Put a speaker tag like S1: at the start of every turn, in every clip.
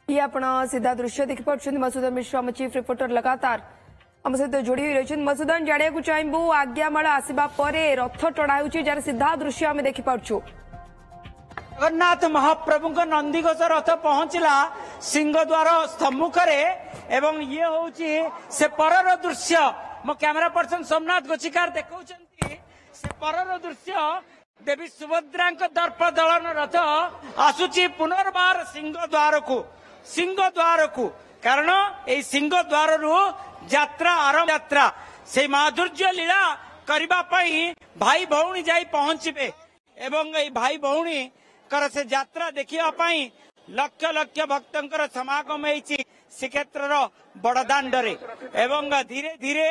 S1: ये आपण सीधा दृश्य देखिपुं मसूदन मिश्र आम चीफ रिपोर्टर लगातार आम सहित जोड़ी रही मसूदन जाना चाहबू आज्ञामाला आसवा पर रथ टणा जार सीधा दृश्य आम देखिपुं
S2: जगन्नाथ महाप्रभु नंदीघोष रथ पहुंचला सिंहद्वार सम्मुख एवं ये हूँ से परर दृश्य मो कैमेरा पर्सन सोमनाथ गोचिकार देखा से परर दृश्य देवी सुभद्रा दर्प दलन रथ आसुची पुनर्बार सिंह द्वार को कारण ये सिंह द्वार यात्रा आरंभ यात्रा से माधुर्य लीला करने भाई भौणी जाई पहुंचे एवं ये भाई भौणी कर से यात्रा देखिए लक्ष लक्ष भक्तंकर समागम होती श्रीक्षेत्र बड़दाण्डे एवं धीरे धीरे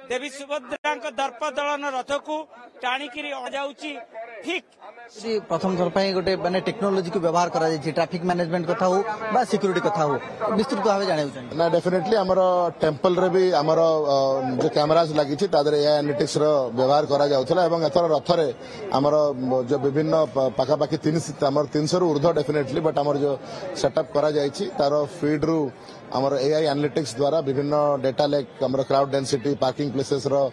S2: देवी सुभद्रा दर्प दलन रथ को टाणिकी अजाऊची ठीक
S3: प्रथम थर गोटे माने टेक्नोलोजी को व्यवहार करा जाय ट्रैफिक मैनेजमेंट कथा हो बा सिक्योरिटी कथा हो विस्तृत भाव जाना
S4: ना डेफिनेटली हमर टेम्पल रे भी हमर जो कैमरास लागि छि तादर एआई एनालिटिक्स रो व्यवहार करा जाउथला एवं एथर रथ रे हमर जो विभिन्न पाखा पाखी 300 रु ऊर्ध्व डेफिनेटली बट हमर जो सेटअप करा जाय छि तार फीड रु हमर एआई एनालिटिक्स द्वारा विभिन्न डेटा लेक हमर क्राउड डेंसिटी पार्किंग प्लेसेस रो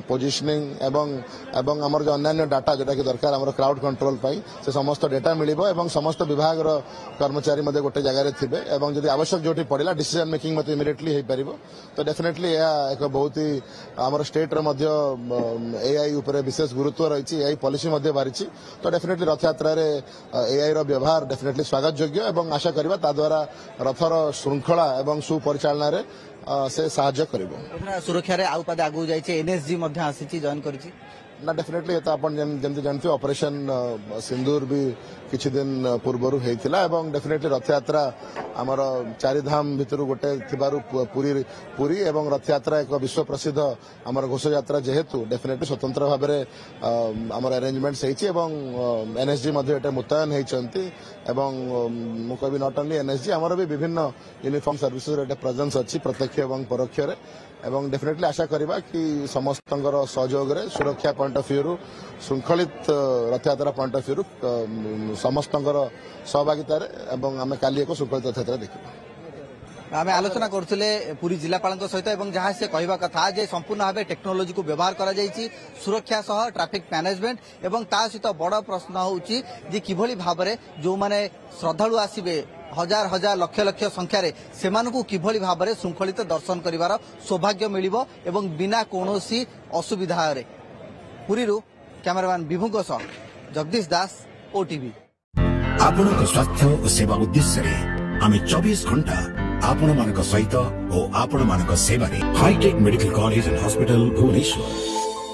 S4: पोजिशनिंग एवं हमर जो अन्य डाटा जोटा कि दरकार हमर क्राउड कंट्रोल पाई से समस्त डेटा मिलिबो एवं समस्त विभाग रो कर्मचारी मध्ये गोटे जगह रे थिबे एवं जदि आवश्यक जोटी पड़िला डिसीजन मेकिंग मते इमिडिएटली हे परिबो तो डेफिनेटली या एक बहुत ही हमर स्टेट रो मध्ये एआई ऊपर विशेष गुरुत्व रहिछि एआई पॉलिसी मध्ये बारिछि तो डेफिनेटली रथ यात्रा रे एआई रो व्यवहार डेफिनेटली स्वागत योग्य एवं आशा करबा ता द्वारा रथर श्रृंखला एवं सुपरिचालना रे से साहाय्य करिबो
S3: सुरक्षा रे आउ पादे आगु जाय छै एनएसजी मध्ये आसीछि जॉइन करिछि
S4: ना डेफिनेटली ये तो अपन जमती जानते ऑपरेशन सिंदूर भी किछि दिन पूर्व होइतिला एवं डेफिनेटली रथ यात्रा हमर चारि धाम भितर गोटे थिबारु पुरी एवं रथ यात्रा एक विश्व प्रसिद्ध हमर घोष यात्रा जेहेतु डेफिनेटली स्वतंत्र भाव में हमर अरेंजमेंट्स हेछि एवं एनएसजी मध्ये एटा मुतयन हेचंती एवं मु कहबी नॉट ओनली एनएसजी हमर भी विभिन्न यूनिफॉर्म सर्विसेस रे प्रेजेंस अछि प्रत्यक्ष एवं परोक्ष रे एवं डेफिनेटली आशा करिबा कि समस्तंकर सहयोग रे सुरक्षा पॉइंट ऑफ व्यू श्रृंखलित रथ यात्रा पॉइंट ऑफ व्यू समस्तंकर सहभागिता रे एवं आमे काली एक श्रृंखलित रथ यात्रा देखिबा
S3: आम आलोचना करथिले पुरी जिलापाल सहित एवं जहाँ से कहवा कथा जे संपूर्ण भाव टेक्नोलोजी को व्यवहार करा जायछि सुरक्षा सह ट्रैफिक मैनेजमेंट एवं ता सहित बड़ प्रश्न होउछि जे किभली भाव रे जो माने श्रद्धालु आसीबे हजार हजार लक्ष लक्ष संख्या रे सेमानकु किभली भाव रे श्रृंखलित दर्शन करिवार सौभाग्य मिलिबो एवं बिना कोनोसी असुविधा रे पुरी कैमरामैन विभुको सह जगदीश दास ओटीवी
S5: आपनक स्वास्थ्य और सेवा उद्देश्य रे आमे 24 घंटा आपण मानक सहित और आपण मानक सेवा रे hi tech medical college and hospital Bhubaneswar.